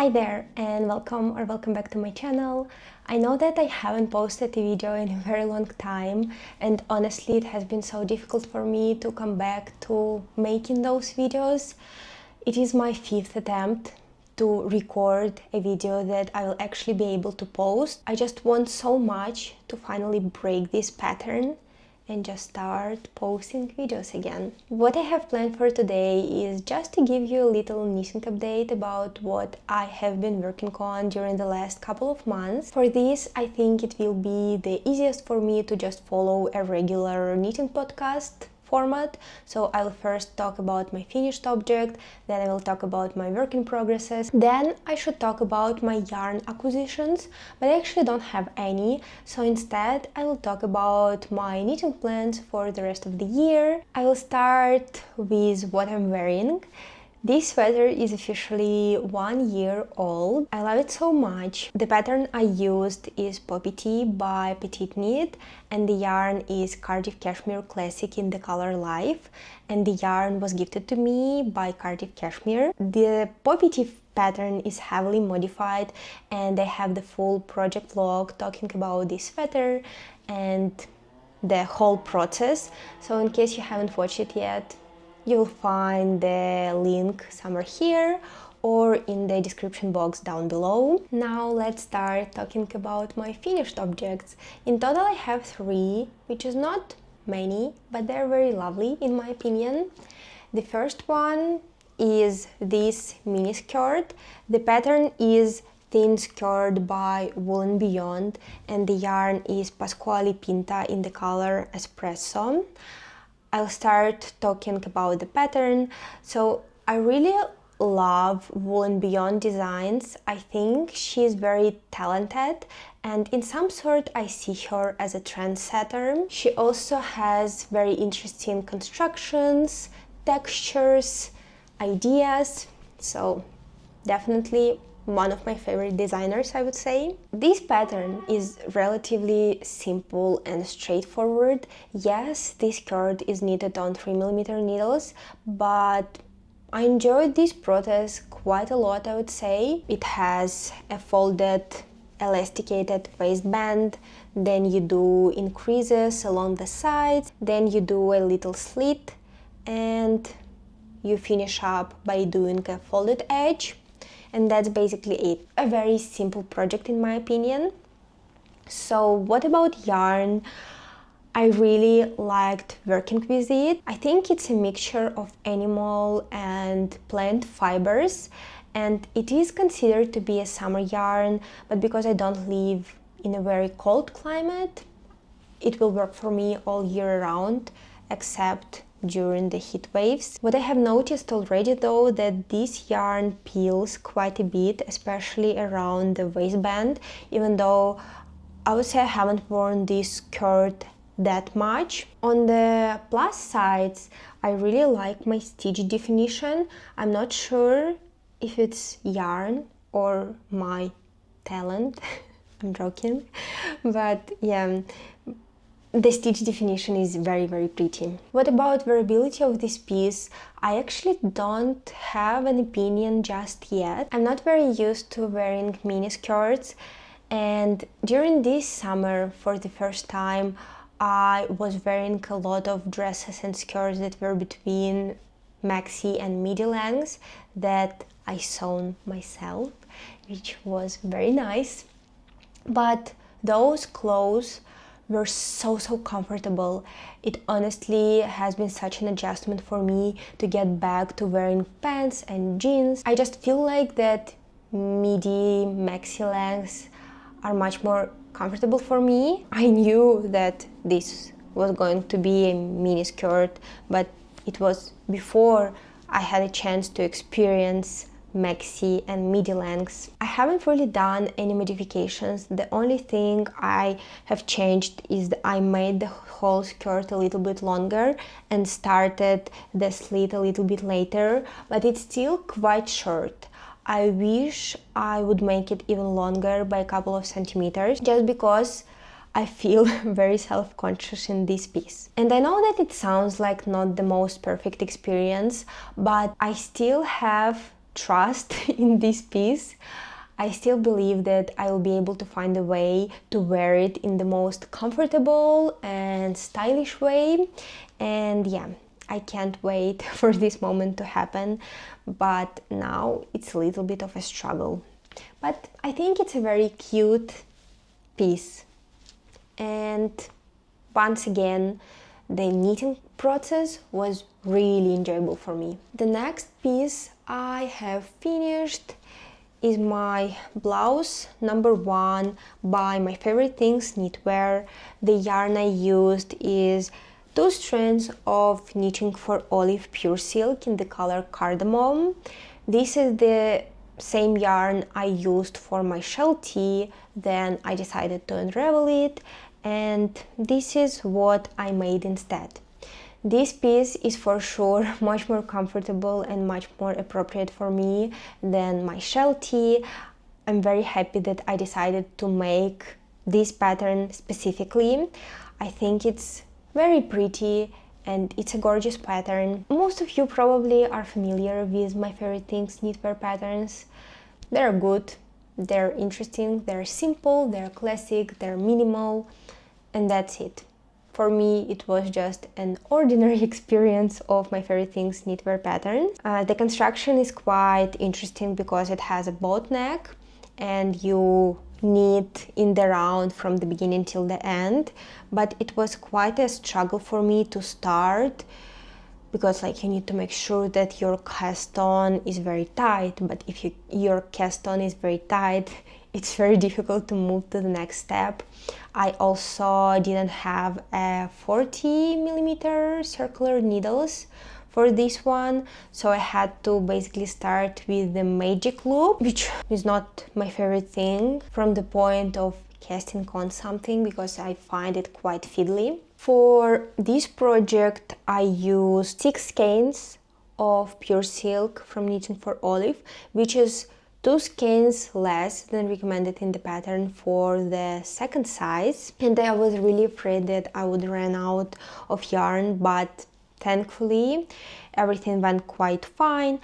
Hi there and welcome back to my channel. I know that I haven't posted a video in a very long time, and honestly it has been so difficult for me to come back to making those videos. It is my 5th attempt to record a video that I will actually be able to post. I just want so much to finally break this pattern and just start posting videos again. What I have planned for today is just to give you a little knitting update about what I have been working on during the last couple of months. For this, I think it will be the easiest for me to just follow a regular knitting podcast format. So I'll first talk about my finished object, then I will talk about my work in progresses, then I should talk about my yarn acquisitions, but I actually don't have any, so instead I will talk about my knitting plans for the rest of the year. I will start with what I'm wearing. This sweater is officially 1 year old. I love it so much. The pattern I used is Poppy Tea by tthin, and the yarn is cashmere classic in the color Life, and the yarn was gifted to me by cashmere. The Poppy Tea pattern is heavily modified, and I have the full project log talking about this sweater and the whole process, so in case you haven't watched it yet, you'll find the link somewhere here or in the description box down below. Now let's start talking about my finished objects. In total I have 3, which is not many, but they're very lovely in my opinion. The first one is this mini skirt. The pattern is thin skirt by Wool & Beyond, and the yarn is Pasquale Pinta in the color Espresso. I'll start talking about the pattern. So I really love Wool & Beyond designs. I think she's very talented, and in some sort I see her as a trendsetter. She also has very interesting constructions, textures, ideas, so definitely one of my favorite designers, I would say. This pattern is relatively simple and straightforward. Yes, this skirt is knitted on 3mm needles, but I enjoyed this process quite a lot, I would say. It has a folded elasticated waistband, then you do increases along the sides, then you do a little slit, and you finish up by doing a folded edge. And that's basically it. A very simple project in my opinion. So what about yarn? I really liked working with it. I think it's a mixture of animal and plant fibers, and it is considered to be a summer yarn, but because I don't live in a very cold climate, it will work for me all year round, except during the heat waves. What I have noticed already though, that this yarn peels quite a bit, especially around the waistband, even though I would say I haven't worn this skirt that much. On the plus sides, I really like my stitch definition. I'm not sure if it's yarn or my talent. I'm joking, but yeah, the stitch definition is very pretty. What about wearability of this piece? I actually don't have an opinion just yet. I'm not very used to wearing mini skirts, and during this summer for the first time I was wearing a lot of dresses and skirts that were between maxi and midi lengths that I sewn myself, which was very nice. But those clothes were so comfortable. It honestly has been such an adjustment for me to get back to wearing pants and jeans. I just feel like that midi maxi lengths are much more comfortable for me. I knew that this was going to be a mini skirt, but it was before I had a chance to experience maxi and midi lengths. I haven't really done any modifications. The only thing I have changed is that I made the whole skirt a little bit longer and started the slit a little bit later, but it's still quite short. I wish I would make it even longer by a couple of centimeters, just because I feel very self-conscious in this piece. And I know that it sounds like not the most perfect experience, but I still have trust in this piece. I still believe that I will be able to find a way to wear it in the most comfortable and stylish way. And yeah, I can't wait for this moment to happen, but now it's a little bit of a struggle. But I think it's a very cute piece. And once again, the knitting process was really enjoyable for me. The next piece I have finished is my blouse number 1 by My Favorite Things Knitwear. The yarn I used is 2 strands of Knitting for Olive pure silk in the color cardamom. This is the same yarn I used for my shell tee, then I decided to unravel it, and this is what I made instead. This piece is for sure much more comfortable and much more appropriate for me than my shell tee. I'm very happy that I decided to make this pattern specifically. I think it's very pretty and it's a gorgeous pattern. Most of you probably are familiar with My Favorite Things knitwear patterns. They're good, they're interesting, they're simple, they're classic, they're minimal, and that's it. For me, it was just an ordinary experience of My Favorite Things knitwear pattern. The construction is quite interesting because it has a boat neck and you knit in the round from the beginning till the end, but it was quite a struggle for me to start because you need to make sure that your cast on is very tight, but if your cast on is very tight, it's very difficult to move to the next step. I also didn't have a 40mm circular needles for this one, so I had to basically start with the magic loop, which is not my favorite thing from the point of casting on something because I find it quite fiddly. For this project I used 6 skeins of pure silk from Knitting for Olive, which is 2 skeins less than recommended in the pattern for the second size, and I was really afraid that I would run out of yarn, but thankfully everything went quite fine.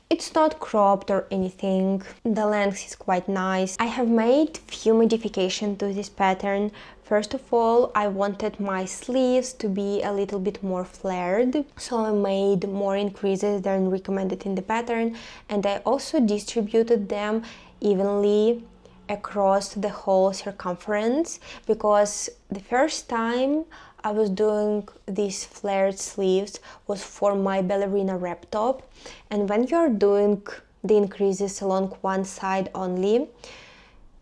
It's not cropped or anything, the length is quite nice. I have made few modifications to this pattern. First of all, I wanted my sleeves to be a little bit more flared, so I made more increases than recommended in the pattern, and I also distributed them evenly across the whole circumference, because the first time I was doing these flared sleeves was for my ballerina wrap top, and when you're doing the increases along one side only,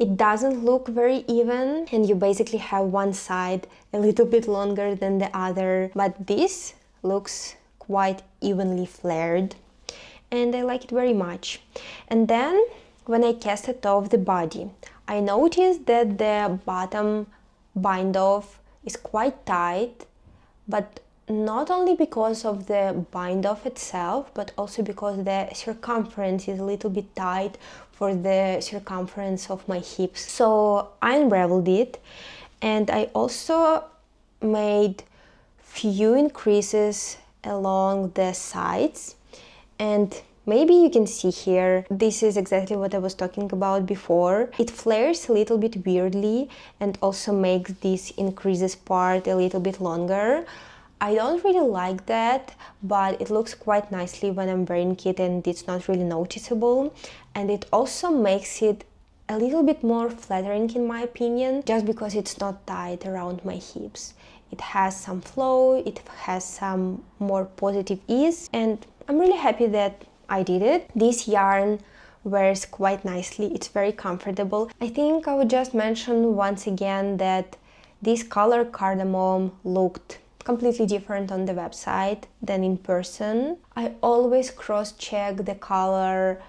it doesn't look very even and you basically have one side a little bit longer than the other, but this looks quite evenly flared and I like it very much. And then when I casted off the body, I noticed that the bottom bind off is quite tight, but not only because of the bind off itself, but also because the circumference is a little bit tight for the circumference of my hips. So I unraveled it, and I also made few increases along the sides, and maybe you can see here, this is exactly what I was talking about before. It flares a little bit weirdly and also makes this increases part a little bit longer. I don't really like that, but it looks quite nicely when I'm wearing it and it's not really noticeable. And it also makes it a little bit more flattering in my opinion, just because it's not tight around my hips. It has some flow, it has some more positive ease, and I'm really happy that I did it. This yarn wears quite nicely, it's very comfortable. I think I would just mention once again that this color cardamom looked completely different on the website than in person. I always cross-check the color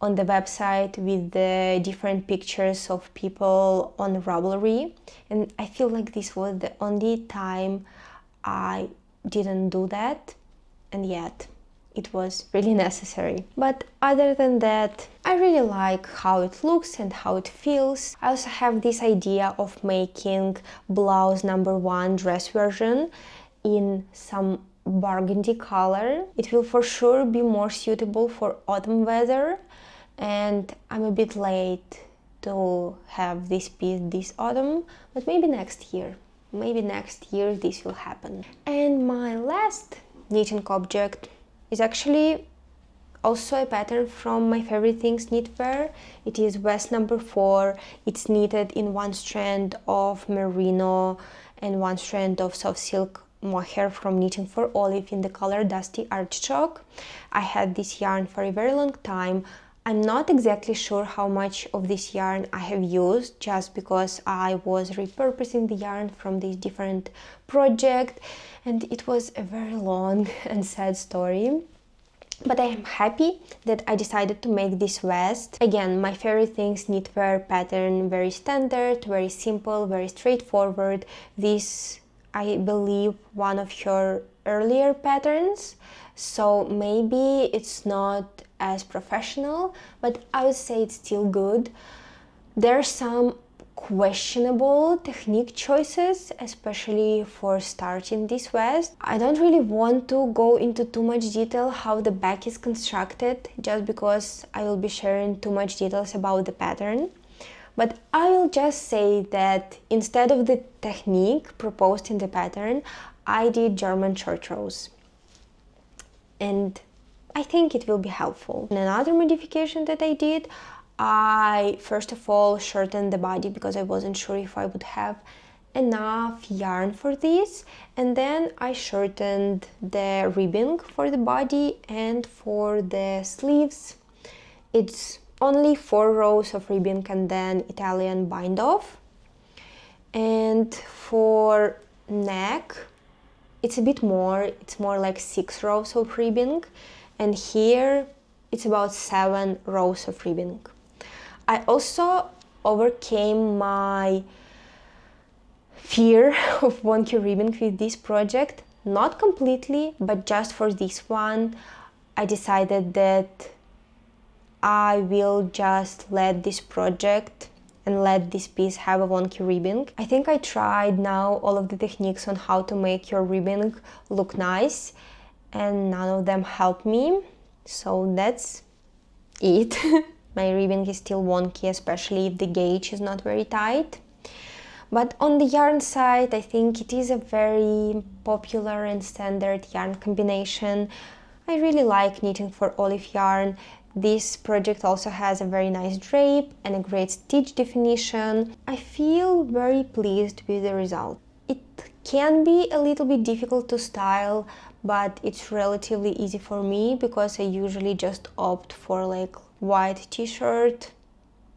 on the website with the different pictures of people on Ravelry, and I feel like this was the only time I didn't do that, and yet it was really necessary. But other than that, I really like how it looks and how it feels. I also have this idea of making blouse number 1 dress version in some burgundy color. It will for sure be more suitable for autumn weather, and I'm a bit late to have this piece this autumn, but maybe next year. Maybe next year this will happen. And my last knitting object is actually also a pattern from my favorite things knitwear. It is vest number 4. It's knitted in one strand of merino and one strand of soft silk mohair from Knitting for Olive in the color Dusty Artichoke. I had this yarn for a very long time. I'm not exactly sure how much of this yarn I have used, just because I was repurposing the yarn from this different project, and it was a very long and sad story. But I am happy that I decided to make this vest. Again, my favorite things knitwear pattern, very standard, very simple, very straightforward. This, I believe, one of her earlier patterns, so maybe it's not as professional, but I would say it's still good. There are some questionable technique choices, especially for starting this vest. I don't really want to go into too much detail how the back is constructed, just because I will be sharing too much details about the pattern. But I will just say that instead of the technique proposed in the pattern, I did German short rows, and I think it will be helpful. And another modification that I did, I first of all shortened the body because I wasn't sure if I would have enough yarn for this, and then I shortened the ribbing for the body and for the sleeves. It's only 4 rows of ribbing and then Italian bind off. And for neck, it's a bit more, it's more like 6 rows of ribbing, and here it's about 7 rows of ribbing. I also overcame my fear of wonky ribbing with this project, not completely, but just for this one. I decided that I will just let this project and let this piece have a wonky ribbing. I think I tried now all of the techniques on how to make your ribbing look nice, and none of them helped me, so that's it. My ribbing is still wonky, especially if the gauge is not very tight. But on the yarn side, I think it is a very popular and standard yarn combination. I really like Knitting for Olive yarn. This project also has a very nice drape and a great stitch definition. I feel very pleased with the result. It can be a little bit difficult to style, but it's relatively easy for me because I usually just opt for like white t-shirt,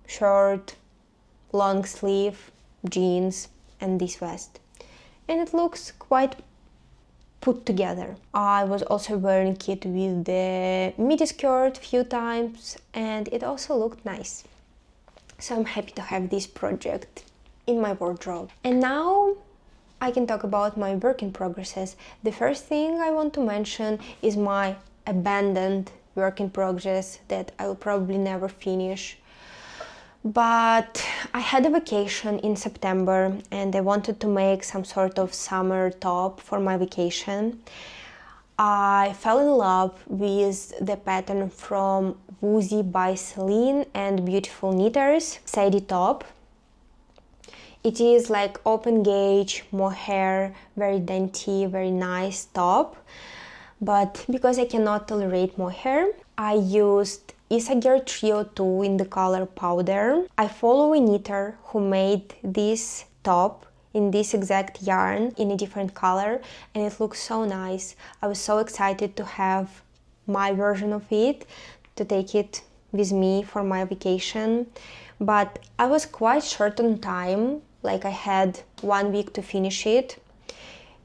shirt, long sleeve, jeans, and this vest. And it looks quite put together. I was also wearing it with the midi skirt a few times, and it also looked nice. So I'm happy to have this project in my wardrobe. And now I can talk about my work in progresses. The first thing I want to mention is my abandoned work in progress that I will probably never finish. But I had a vacation in September and I wanted to make some sort of summer top for my vacation. I fell in love with the pattern from Woozy by Celine and Beautiful Knitters, Sadie top. It is like open gauge, mohair, very dainty, very nice top. But because I cannot tolerate mohair, I used Isager Trio 2 in the color Powder. I follow a knitter who made this top in this exact yarn in a different color, and it looks so nice. I was so excited to have my version of it, to take it with me for my vacation. But I was quite short on time, like I had 1 week to finish it.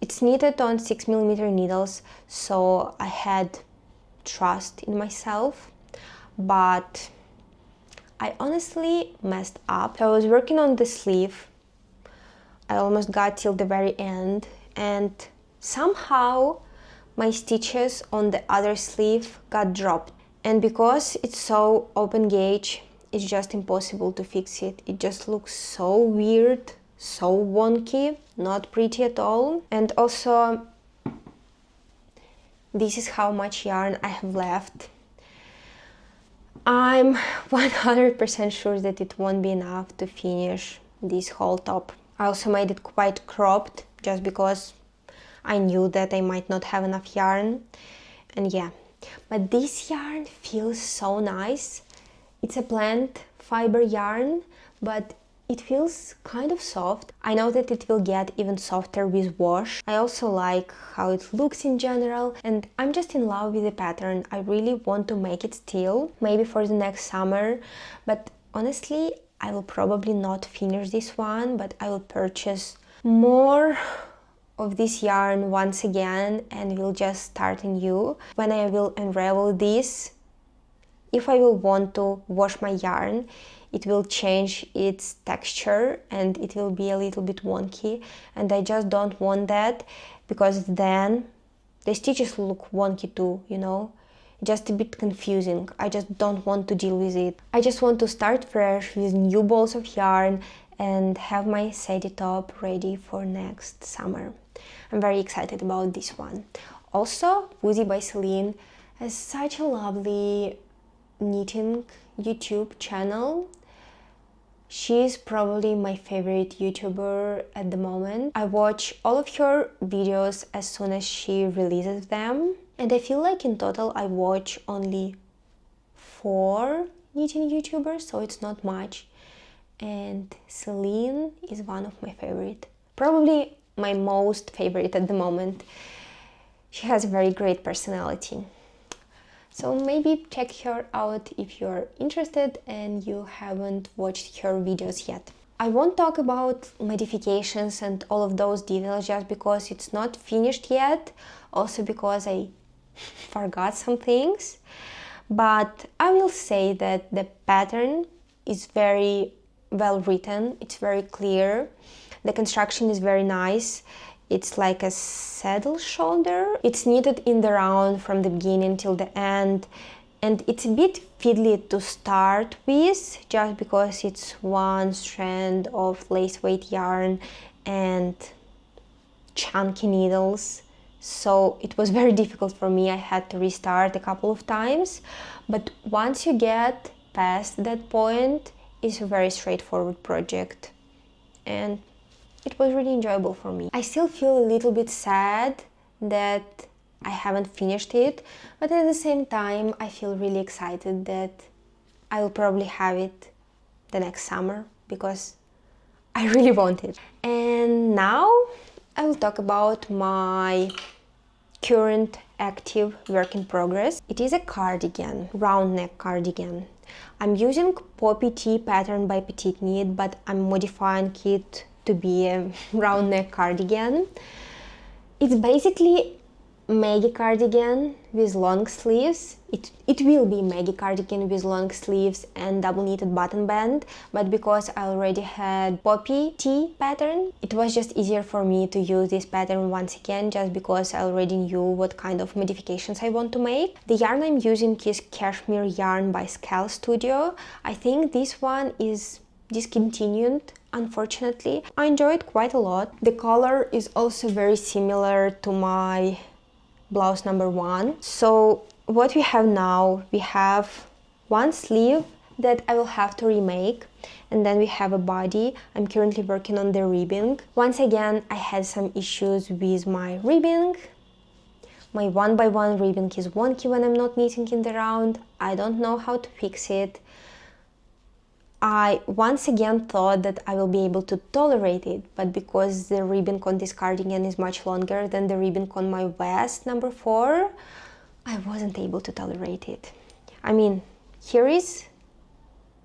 It's knitted on 6mm needles, so I had trust in myself, but I honestly messed up. So I was working on the sleeve. I almost got till the very end, and somehow my stitches on the other sleeve got dropped. And because it's so open gauge, it's just impossible to fix it. It just looks so weird, so wonky, not pretty at all. And also this is how much yarn I have left. I'm 100% sure that it won't be enough to finish this whole top. I also made it quite cropped just because I knew that I might not have enough yarn. And yeah, but this yarn feels so nice. It's a plant fiber yarn, but it feels kind of soft. I know that it will get even softer with wash. I also like how it looks in general, and I'm just in love with the pattern. I really want to make it still, maybe for the next summer, but honestly, I will probably not finish this one, but I will purchase more of this yarn once again and will just start anew. When I will unravel this, if I will want to wash my yarn, it will change its texture and it will be a little bit wonky, and I just don't want that, because then the stitches look wonky too, you know, just a bit confusing. I just don't want to deal with it. I just want to start fresh with new balls of yarn and have my sadie top ready for next summer. I'm very excited about this one. Also, Woozy by Celine has such a lovely knitting YouTube channel. She's probably my favorite YouTuber at the moment. I watch all of her videos as soon as she releases them, and I feel like in total I watch only 4 knitting YouTubers, so it's not much. And Celine is one of my favorite, probably my most favorite at the moment. She has a very great personality. So maybe check her out if you're interested and you haven't watched her videos yet. I won't talk about modifications and all of those details just because it's not finished yet, also because I forgot some things. But I will say that the pattern is very well written, it's very clear, the construction is very nice. It's like a saddle shoulder. It's knitted in the round from the beginning till the end, and it's a bit fiddly to start with just because it's one strand of lace weight yarn and chunky needles. So it was very difficult for me. I had to restart a couple of times, but once you get past that point, it's a very straightforward project, and it was really enjoyable for me. I still feel a little bit sad that I haven't finished it, but at the same time I feel really excited that I will probably have it the next summer because I really want it. And now I will talk about my current active work in progress. It is a cardigan, round neck cardigan. I'm using Poppy Tea pattern by Petite Knit, but I'm modifying it to be a round neck cardigan. It's basically Maggie cardigan with long sleeves. It will be Maggie cardigan with long sleeves and double knitted button band, but because I already had Poppy Tea pattern, it was just easier for me to use this pattern once again, just because I already knew what kind of modifications I want to make. The yarn I'm using is cashmere yarn by Skall Studio. I think this one is discontinued, unfortunately. I enjoy it quite a lot. The color is also very similar to my blouse number 1. So what we have now, we have one sleeve that I will have to remake, and then we have a body. I'm currently working on the ribbing. Once again, I had some issues with my ribbing. My 1x1 ribbing is wonky when I'm not knitting in the round. I don't know how to fix it. I once again thought that I will be able to tolerate it, but because the ribbing on this cardigan is much longer than the ribbing on my vest number 4, I wasn't able to tolerate it. I mean, here is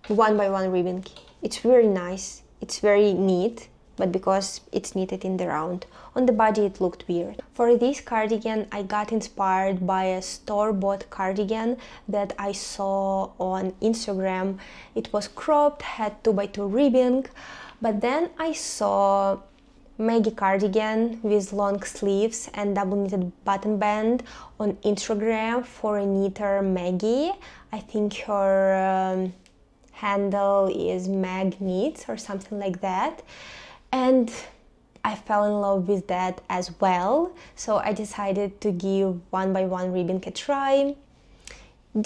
1x1 ribbing. It's very nice, it's very neat, but because it's knitted in the round. On the body it looked weird. For this cardigan I got inspired by a store-bought cardigan that I saw on Instagram. It was cropped, had 2x2 ribbing, but then I saw Maggie cardigan with long sleeves and double knitted button band on Instagram for a knitter Maggie. I think her handle is Mag Knits or something like that. And I fell in love with that as well, so I decided to give 1x1 ribbing a try.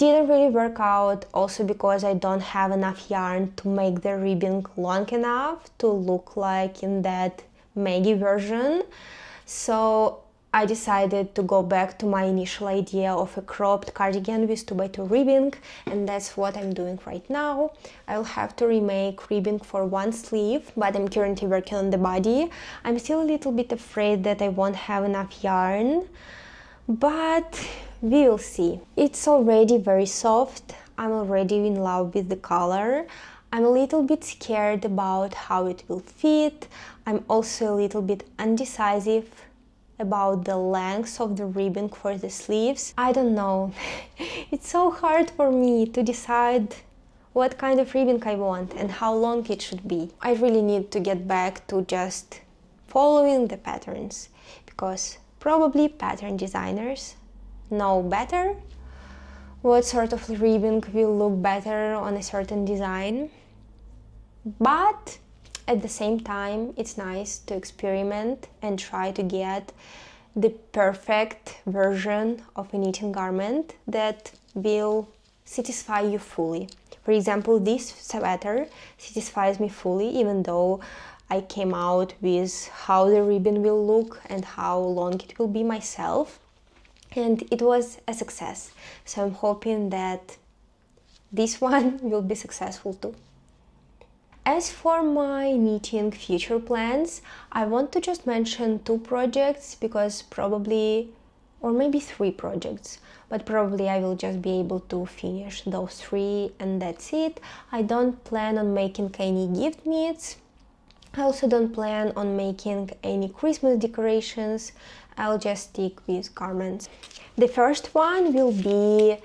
Didn't really work out, also because I don't have enough yarn to make the ribbing long enough to look like in that Maggie version. So I decided to go back to my initial idea of a cropped cardigan with 2x2 ribbing, and that's what I'm doing right now. I'll have to remake ribbing for one sleeve, but I'm currently working on the body. I'm still a little bit afraid that I won't have enough yarn, but we will see. It's already very soft. I'm already in love with the color. I'm a little bit scared about how it will fit. I'm also a little bit undecisive about the length of the ribbing for the sleeves. I don't know. It's so hard for me to decide what kind of ribbing I want and how long it should be. I really need to get back to just following the patterns, because probably pattern designers know better what sort of ribbing will look better on a certain design. But at the same time, it's nice to experiment and try to get the perfect version of a knitting garment that will satisfy you fully. For example, this sweater satisfies me fully, even though I came out with how the ribbon will look and how long it will be myself, and it was a success. So I'm hoping that this one will be successful too. As for my knitting future plans, I want to just mention 2 projects, because probably, or maybe 3 projects, but probably I will just be able to finish those 3 and that's it. I don't plan on making any gift knits. I also don't plan on making any Christmas decorations. I'll just stick with garments. The first one will be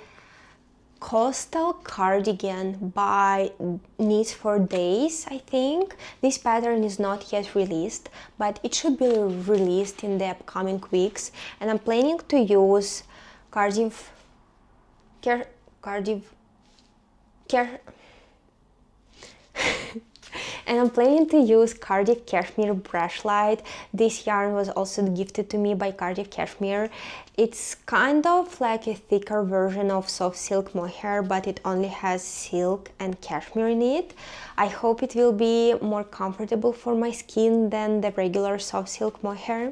coastal cardigan by Knits for Days, I think. This pattern is not yet released, but it should be released in the upcoming weeks, and I'm planning to use and I'm planning to use Cardiff Cashmere Brush Light. This yarn was also gifted to me by Cardiff Cashmere. It's kind of like a thicker version of soft silk mohair, but it only has silk and cashmere in it. I hope it will be more comfortable for my skin than the regular soft silk mohair.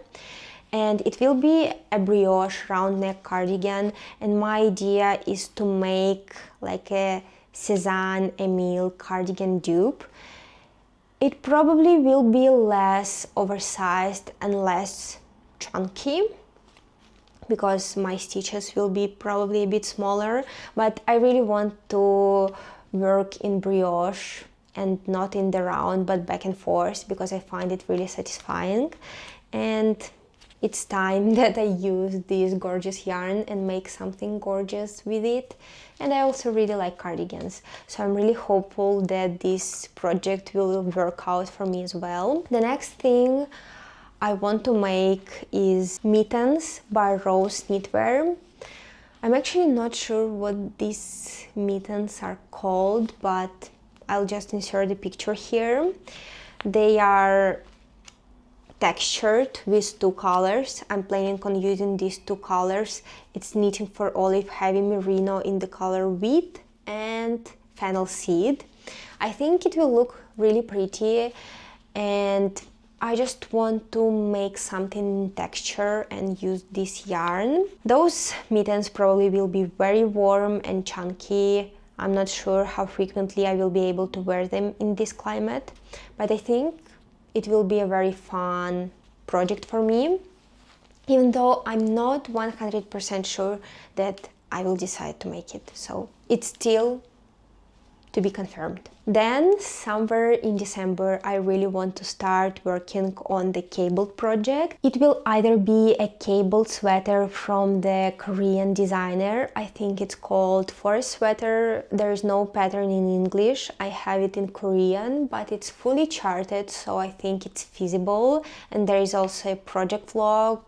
And it will be a brioche round neck cardigan, and my idea is to make like a Cézanne Emile cardigan dupe. It probably will be less oversized and less chunky, because my stitches will be probably a bit smaller, but I really want to work in brioche and not in the round, but back and forth, because I find it really satisfying. And it's time that I use this gorgeous yarn and make something gorgeous with it. And I also really like cardigans, so I'm really hopeful that this project will work out for me as well. The next thing I want to make is mittens by Rose Knitwear. I'm actually not sure what these mittens are called, but I'll just insert the picture here. They are textured with 2 colors. I'm planning on using these 2 colors. It's Knitting for Olive Heavy Merino in the color Wheat and Fennel Seed. I think it will look really pretty, and I just want to make something in texture and use this yarn. Those mittens probably will be very warm and chunky. I'm not sure how frequently I will be able to wear them in this climate, but I think it will be a very fun project for me, even though I'm not 100% sure that I will decide to make it. So it's still to be confirmed. Then somewhere in December, I really want to start working on the cabled project. It will either be a cabled sweater from the Korean designer. I think it's called Forest Sweater. There is no pattern in English. I have it in Korean, but it's fully charted, so I think it's feasible. And there is also a project vlog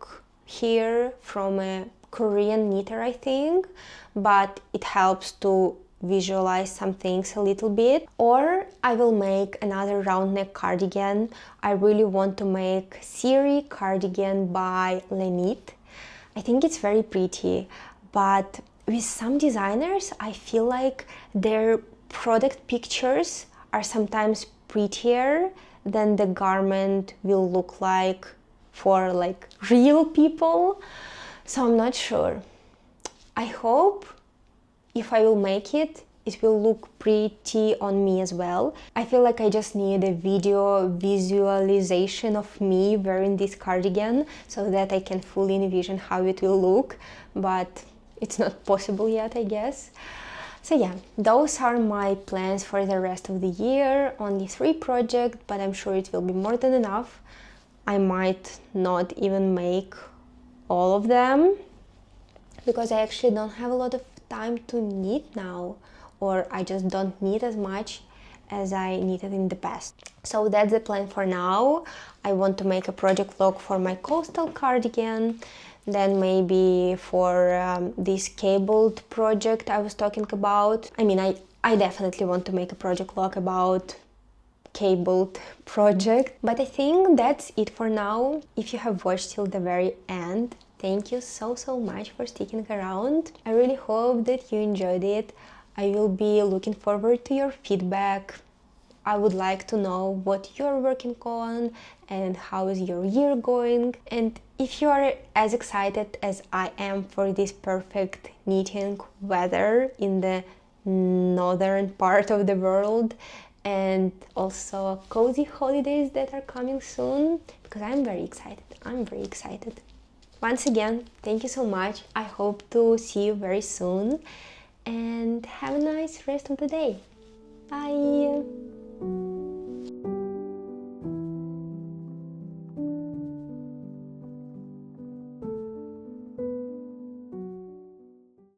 here from a Korean knitter, I think, but it helps to visualize some things a little bit. Or I will make another round neck cardigan. I really want to make Siri cardigan by Lenit. I think it's very pretty, but with some designers I feel like their product pictures are sometimes prettier than the garment will look like for like real people. So I'm not sure. I hope if I will make it, it will look pretty on me as well. I feel like I just need a video visualization of me wearing this cardigan so that I can fully envision how it will look, but it's not possible yet, I guess. So yeah, those are my plans for the rest of the year. Only 3 projects, but I'm sure it will be more than enough. I might not even make all of them because I actually don't have a lot of time to knit now, or I just don't knit as much as I knitted in the past. So that's the plan for now. I want to make a project log for my coastal cardigan, then maybe for this cabled project I was talking about. I mean, I definitely want to make a project log about cabled project, but I think that's it for now. If you have watched till the very end, thank you so much for sticking around. I really hope that you enjoyed it. I will be looking forward to your feedback. I would like to know what you're working on and how is your year going. And if you are as excited as I am for this perfect knitting weather in the northern part of the world, and also cozy holidays that are coming soon, because I'm very excited. Once again, thank you so much. I hope to see you very soon and have a nice rest of the day. Bye!